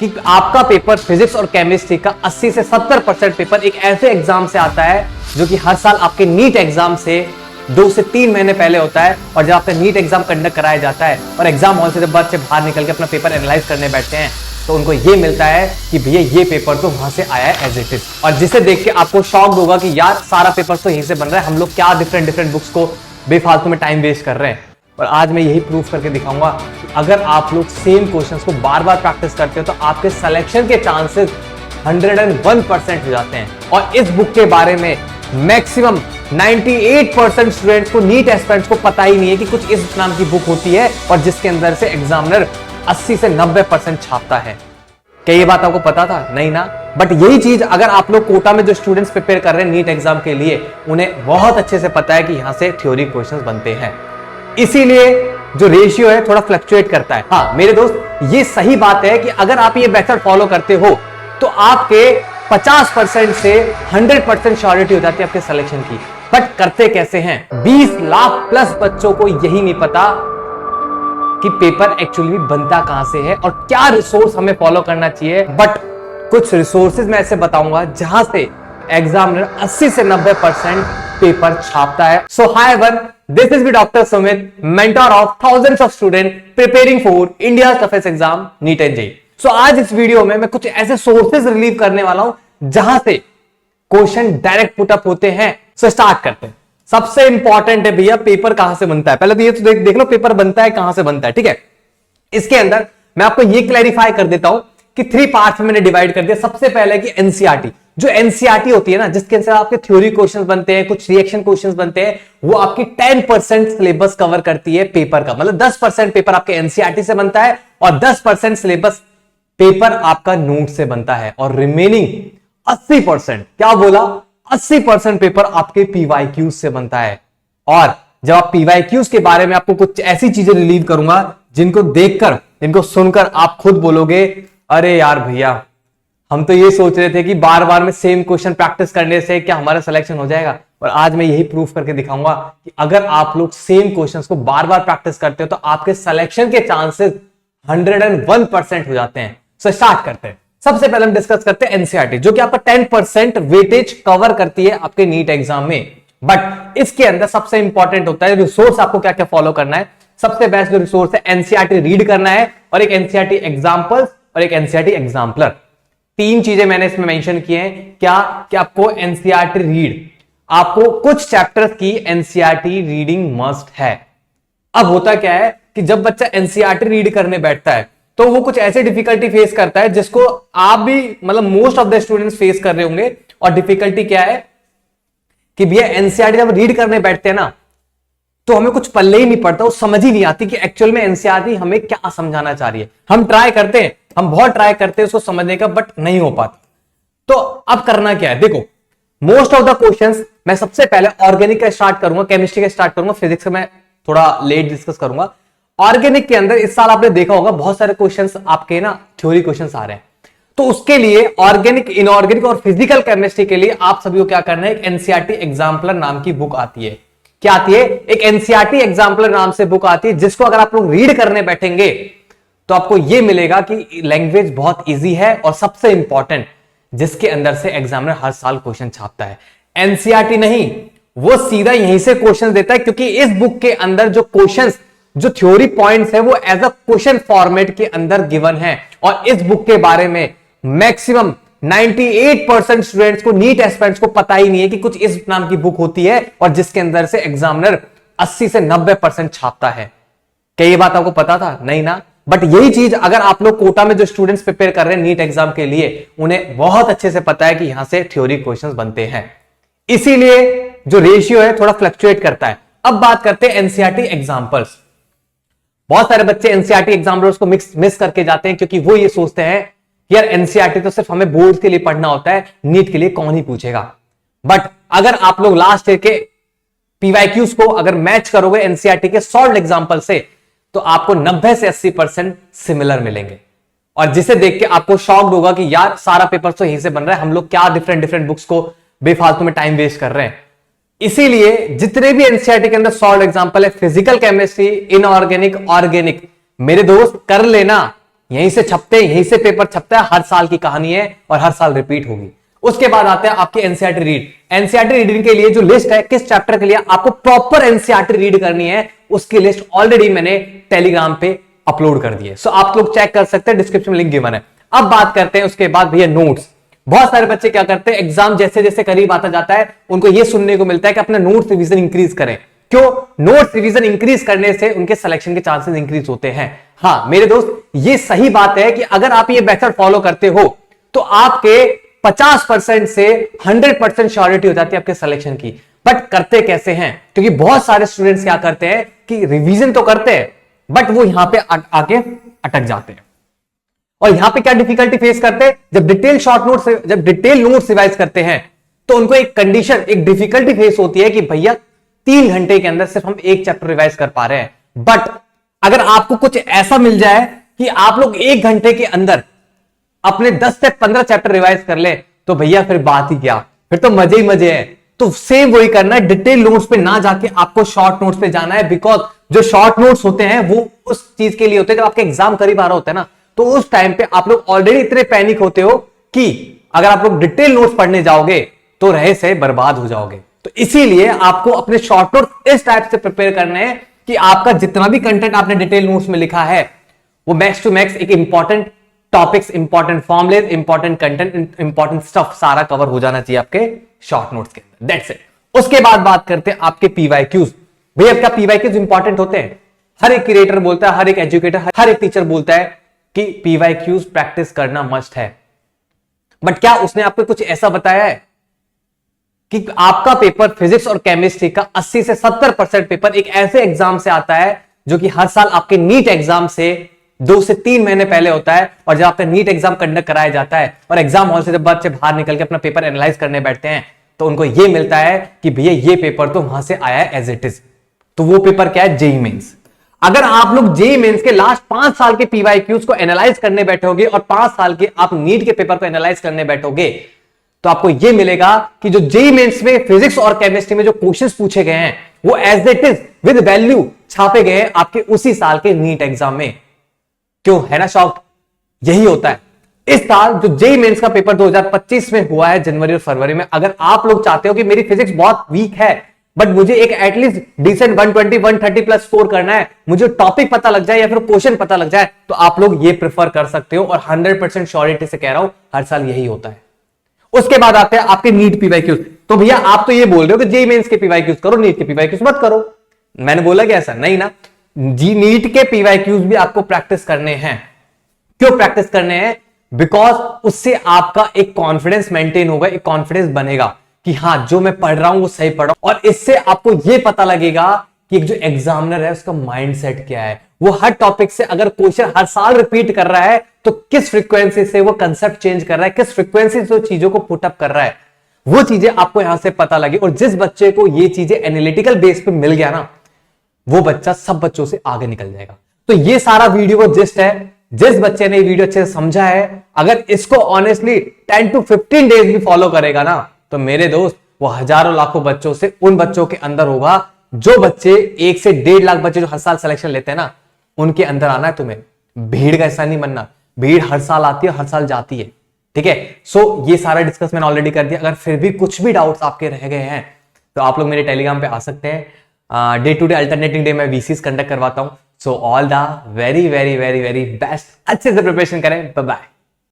कि आपका paper physics और केमिस्ट्री का 80 से 70% पेपर एक ऐसे एग्जाम से आता है जो कि हर साल आपके नीट एग्जाम से 2 से 3 महीने पहले होता है। और जब आपका नीट एग्जाम कंडक्ट कराया जाता है और एग्जाम हॉल से जब बच्चे बाहर निकल के अपना पेपर एनालाइज करने बैठते हैं तो उनको ये मिलता है कि भैया ये पेपर तो वहां से आया है एज इट इज, और जिसे देख के आपको शॉक होगा कि यार सारा पेपर तो यहीं से बन रहा है, हम लोग क्या डिफरेंट बुक्स को बेफालतू में टाइम वेस्ट कर रहे हैं। और आज मैं यही प्रूफ करके दिखाऊंगा कि अगर आप लोग सेम क्वेश्चंस को बार बार प्रैक्टिस करते हो तो आपके सिलेक्शन के चांसेस 101% हो जाते हैं। और इस बुक के बारे में मैक्सिमम 98% स्टूडेंट्स को, नीट एस्पिरेंट्स को पता ही नहीं है कि कुछ इस नाम की बुक होती है और जिसके अंदर से एग्जामिनर 80 से 90% छापता है। क्या ये बात आपको पता था? नहीं ना। बट यही चीज अगर आप लोग कोटा में जो स्टूडेंट्स प्रिपेयर कर रहे हैं नीट एग्जाम के लिए, उन्हें बहुत अच्छे से पता है कि यहां से थ्योरी क्वेश्चंस बनते हैं। इसीलिए जो रेशियो है थोड़ा फ्लक्चुएट करता है। हाँ मेरे दोस्त, ये सही बात है कि अगर आप ये मेथड फॉलो करते हो तो आपके 50% से 100% श्योरिटी हो जाती है आपके सिलेक्शन की। बट करते कैसे हैं? 20 लाख प्लस बच्चों को यही नहीं पता कि पेपर एक्चुअली बनता कहां से है और क्या रिसोर्स हमें फॉलो करना चाहिए। बट कुछ रिसोर्सेज मैं ऐसे बताऊंगा जहां से एग्जामिनर 80 से 90% पेपर छापता है। So hi everyone, this is doctor Sumit, mentor of thousands of student preparing for India toughest exam NEET and JEE. So आज इस वीडियो में मैं कुछ ऐसे सोर्सेज रिलीव करने वाला हूं जहां से क्वेश्चन डायरेक्ट पुट अप होते हैं। सो स्टार्ट करते हैं। सबसे इंपॉर्टेंट है भैया, पेपर कहां से बनता है। पहले तो ये तो देख लो पेपर बनता है कहां से बनता है, ठीक है। इसके अंदर मैं आपको ये क्लैरिफाई कर देता हूं कि 3 पार्ट्स में मैंने डिवाइड कर दिया। सबसे पहले कि एनसीईआरटी, जो एनसीईआरटी होती है ना, जिसके अंदर आपके थ्योरी क्वेश्चंस बनते हैं, कुछ रिएक्शन क्वेश्चंस बनते हैं, वो आपकी 10% सिलेबस कवर करती है पेपर का। मतलब 10% पेपर आपके एनसीईआरटी से बनता है और 10% सिलेबस पेपर आपका नोट से बनता है। और रिमेनिंग 80%, क्या बोला, 80% पेपर आपके पीवाईक्यूज से बनता है। और जब आप पीवाईक्यूज के बारे में आपको कुछ ऐसी चीजें रिलीव करूंगा जिनको देखकर, जिनको सुनकर आप खुद बोलोगे अरे यार भैया, हम तो ये सोच रहे थे कि बार बार में सेम क्वेश्चन प्रैक्टिस करने से क्या हमारा सिलेक्शन हो जाएगा। और आज मैं यही प्रूफ करके दिखाऊंगा कि अगर आप लोग सेम क्वेश्चंस को बार बार प्रैक्टिस करते हो तो आपके सिलेक्शन के चांसेस 101% हो जाते हैं। सो स्टार्ट करते हैं। सबसे पहले हम डिस्कस करते हैं एनसीईआरटी, जो कि आपका 10% वेटेज कवर करती है आपके नीट एग्जाम में। बट इसके अंदर सबसे इंपॉर्टेंट होता है रिसोर्स, आपको क्या क्या फॉलो करना है। सबसे बेस्ट जो रिसोर्स है, एनसीईआरटी रीड करना है और एक एनसीईआरटी एग्जाम्पल्स और एक एनसीईआरटी एग्जाम्पलर। 3 चीजें मैंने इसमें मेंशन की हैं। क्या कि आपको एनसीईआरटी रीड, आपको कुछ चैप्टर्स की एनसीईआरटी रीडिंग मस्ट है। अब होता क्या है कि जब बच्चा एनसीईआरटी रीड करने बैठता है तो वो कुछ ऐसे डिफिकल्टी फेस करता है जिसको आप भी, मतलब most of the students face कर रहे होंगे। और डिफिकल्टी क्या है कि भैया एनसीईआरटी जब रीड करने बैठते हैं ना तो हमें कुछ पल्ले ही नहीं पड़ता, वो समझ ही नहीं आती कि एक्चुअल में एनसीईआरटी हमें क्या समझाना चाह रही है। हम ट्राई करते हैं, हम बहुत ट्राई करते हैं उसको समझने का, बट नहीं हो पाता। तो अब करना क्या है, देखो मोस्ट ऑफ द क्वेश्चंस मैं सबसे पहले ऑर्गेनिक का स्टार्ट करूंगा, केमिस्ट्री का स्टार्ट करूंगा, फिजिक्स का मैं थोड़ा लेट डिस्कस करूंगा। ऑर्गेनिक के अंदर इस साल आपने देखा होगा बहुत सारे क्वेश्चंस आपके ना थ्योरी क्वेश्चंस आ रहे हैं। तो उसके लिए ऑर्गेनिक, इनऑर्गेनिक और फिजिकल केमिस्ट्री के लिए आप सभी को क्या करना है, एक एनसीईआरटी एग्जाम्पलर नाम की बुक आती है। क्या आती है? एक एनसीईआरटी एग्जाम्पलर नाम से बुक आती है, जिसको अगर आप लोग रीड करने बैठेंगे तो आपको यह मिलेगा कि लैंग्वेज बहुत इजी है और सबसे इंपॉर्टेंट जिसके अंदर से एग्जामिनर हर साल क्वेश्चन छापता है। एनसीईआरटी नहीं, वो सीधा यहीं से क्वेश्चन देता है, क्योंकि इस बुक के अंदर जो क्वेश्चंस, जो थ्योरी पॉइंट्स है वो एज अ क्वेश्चन फॉर्मेट के अंदर गिवन है। और इस बुक के बारे में मैक्सिमम 98% स्टूडेंट्स को, नीट एस्पिरेंट्स को पता ही नहीं है कि कुछ इस नाम की बुक होती है और जिसके अंदर से एग्जामिनर 80 से 90% छापता है। क्या ये बात आपको पता था? नहीं ना। बट यही चीज अगर आप लोग कोटा में जो स्टूडेंट्स प्रिपेयर कर रहे हैं नीट एग्जाम के लिए, उन्हें बहुत अच्छे से पता है कि यहां से थ्योरी क्वेश्चंस बनते हैं। इसीलिए जो रेशियो है थोड़ा फ्लक्चुएट करता है। अब बात करते हैं एनसीईआरटी एग्जाम्पल्स। बहुत सारे बच्चे एनसीईआरटी एग्जाम्पल्स को मिस करके जाते हैं, क्योंकि वो ये सोचते हैं यार एनसीईआरटी तो सिर्फ हमें बोर्ड के लिए पढ़ना होता है, नीट के लिए कौन ही पूछेगा। बट अगर आप लोग लास्ट ईयर के पीवाईक्यूज को अगर मैच करोगे एनसीईआरटी के सॉल्व्ड एग्जाम्पल से, तो आपको 90 से 80% सिमिलर मिलेंगे। और जिसे देख के आपको शॉक्ड होगा कि यार सारा पेपर तो यहीं से बन रहा है, हम लोग क्या डिफरेंट बुक्स को बेफालतू में टाइम वेस्ट कर रहे हैं। इसीलिए जितने भी एनसीईआरटी के अंदर सॉल्व एग्जांपल है, फिजिकल केमिस्ट्री, इनऑर्गेनिक, ऑर्गेनिक, मेरे दोस्त कर लेना, यहीं से छपते हैं, यहीं से पेपर छपता है, हर साल की कहानी है और हर साल रिपीट होगी। उसके बाद आते हैं आपके एनसीईआरटी रीड। एनसीईआरटी रीडिंग के लिए जो लिस्ट है, किस चैप्टर के लिए आपको प्रॉपर एनसीईआरटी रीड करनी है, उसकी लिस्ट ऑलरेडी मैंने टेलीग्राम पे अपलोड कर दी है। सो आप लोग चेक कर सकते हैं, डिस्क्रिप्शन में लिंक गिवन है। अब बात करते हैं उसके बाद भैया नोट्स। बहुत सारे बच्चे क्या करते हैं, एग्जाम जैसे जैसे करीब आता जाता है उनको यह सुनने को मिलता है कि अपना नोट्स रिवीजन इंक्रीज करें। क्यों? नोट्स रिवीजन इंक्रीज करने से उनके सिलेक्शन के चांसेस इंक्रीज होते हैं। हाँ मेरे दोस्त, ये सही बात है कि अगर आप ये मेथड फॉलो करते हो तो आपके 50% से 100% श्योरिटी हो जाती है आपके सिलेक्शन की। बट करते कैसे हैं? क्योंकि बहुत सारे स्टूडेंट्स क्या करते हैं कि रिवीजन तो करते हैं बट वो यहां पे आके अटक जाते हैं। और यहां पे क्या डिफिकल्टी फेस करते हैं, जब डिटेल नोट्स रिवाइज करते हैं तो उनको एक कंडीशन, एक डिफिकल्टी फेस होती है कि भैया 3 घंटे के अंदर सिर्फ हम एक चैप्टर रिवाइज कर पा रहे हैं। बट अगर आपको कुछ ऐसा मिल जाए कि आप लोग 1 घंटे के अंदर अपने 10 से 15 चैप्टर रिवाइज कर ले, तो भैया फिर बात ही क्या, फिर तो मजे ही मजे हैं। तो सेम वही करना है, डिटेल नोट्स पे ना जाके आपको शॉर्ट नोट्स पे जाना है। बिकॉज जो शॉर्ट नोट्स होते हैं वो उस चीज के लिए होते हैं जब आपके एग्जाम करीब आ रहा होता है ना, तो उस टाइम पे आप लोग ऑलरेडी इतने पैनिक होते हो कि अगर आप लोग डिटेल नोट्स पढ़ने जाओगे तो रहे से बर्बाद हो जाओगे। तो इसीलिए आपको अपने शॉर्ट नोट्स इस टाइप से प्रिपेयर करने हैं कि आपका जितना भी कंटेंट आपने डिटेल नोट्स में लिखा है वो मैक्स टू मैक्स एक important topics, important formulas, important content, important stuff सारा कवर हो जाना चाहिए आपके शॉर्ट नोट्स के अंदर। That's it. उसके बाद बात करते हैं आपके पीवाईक्यूज। भैया क्या पीवाईक्यूज इंपॉर्टेंट होते हैं? हर एक क्रिएटर बोलता है, हर एक एजुकेटर, हर एक टीचर बोलता है कि पीवाईक्यूज प्रैक्टिस करना मस्ट है। बट क्या उसने आपको कुछ ऐसा बताया है कि आपका पेपर फिजिक्स और केमिस्ट्री का 80 से 70% पेपर एक ऐसे एग्जाम से आता है जो कि हर साल आपके नीट एग्जाम से 2 से 3 महीने पहले होता है। और जब आपका नीट एग्जाम कंडक्ट कराया जाता है और एग्जाम हॉल से जब बच्चे बाहर निकल के अपना पेपर एनालाइज करने बैठते हैं तो उनको यह मिलता है कि भैया ये पेपर तो वहां से आया है एज इट इज। तो वो पेपर क्या है? JEE mains. अगर आप लोग जेईई मेंस के लास्ट 5 साल के पीवाईक्यूज को एनालाइज करने बैठोगे और 5 साल के आप नीट के पेपर को एनालाइज करने बैठोगे तो आपको यह मिलेगा कि जो जेईई मेंस में फिजिक्स और केमिस्ट्री में जो क्वेश्चंस पूछे गए हैं वो as it is with value छापे गए हैं आपके उसी साल के नीट एग्जाम में। क्यों? है ना शॉक? यही होता है। इस साल जो जेईई मेंस का पेपर 2025 में हुआ है जनवरी और फरवरी में, अगर आप लोग चाहते हो कि मेरी फिजिक्स बहुत वीक है बट मुझे एक एटलीस्ट डिसेंट 120 130 प्लस स्कोर करना है, मुझे टॉपिक पता लग जाए या फिर क्वेश्चन पता लग जाए, तो आप लोग ये प्रेफर कर सकते हो। और 100% श्योरिटी से कह रहा हूं हर साल यही होता है। उसके बाद आते हैं आपके नीट पीवाईक्यूज। तो भैया आप तो ये बोल रहे हो कि जेईई मेंस के पीवाईक्यूज करो, नीट के पीवाईक्यूज मत करो। मैंने बोला कि ऐसा नहीं ना, जी नीट के पीवाईक्यूज भी आपको प्रैक्टिस करने हैं। क्यों प्रैक्टिस करने हैं? बिकॉज उससे आपका एक कॉन्फिडेंस मेंटेन होगा, एक कॉन्फिडेंस बनेगा कि हाँ जो मैं पढ़ रहा हूं वो सही पढ़ रहा हूं। और इससे आपको यह पता लगेगा कि एक जो एग्जामिनर है उसका माइंडसेट क्या है। वो हर टॉपिक से अगर क्वेश्चन हर साल रिपीट कर रहा है तो किस फ्रीक्वेंसी से वो कंसेप्ट चेंज कर रहा है, किस फ्रीक्वेंसी से वो चीजों को पुटअप कर रहा है, वो चीजें आपको यहां से पता लगे। और जिस बच्चे को ये चीजें एनालिटिकल बेस पे मिल गया ना, वो बच्चा सब बच्चों से आगे निकल जाएगा। तो ये सारा वीडियो को जिस्ट है। जिस बच्चे ने वीडियो अच्छे से समझा है, अगर इसको ऑनेस्टली 10 to 15 डेज भी फॉलो करेगा ना, तो मेरे दोस्त वो हजारों लाखों बच्चों से उन बच्चों के अंदर होगा जो बच्चे 1 से 1.5 लाख बच्चे जो हर साल सिलेक्शन लेते हैं ना, उनके अंदर आना है तुम्हें। भीड़ का ऐसा नहीं बनना। भीड़ हर साल आती है, हर साल जाती है। ठीक है। सो ये सारा डिस्कस मैंने ऑलरेडी कर दिया। अगर फिर भी कुछ भी डाउट्स आपके रह गए हैं तो आप लोग मेरे टेलीग्राम पे आ सकते हैं। Day to day alternating day में वीसीस कंडक्ट करवाता हूं। So all the very very very very best. अच्छे से प्रिपरेशन करें। Bye bye.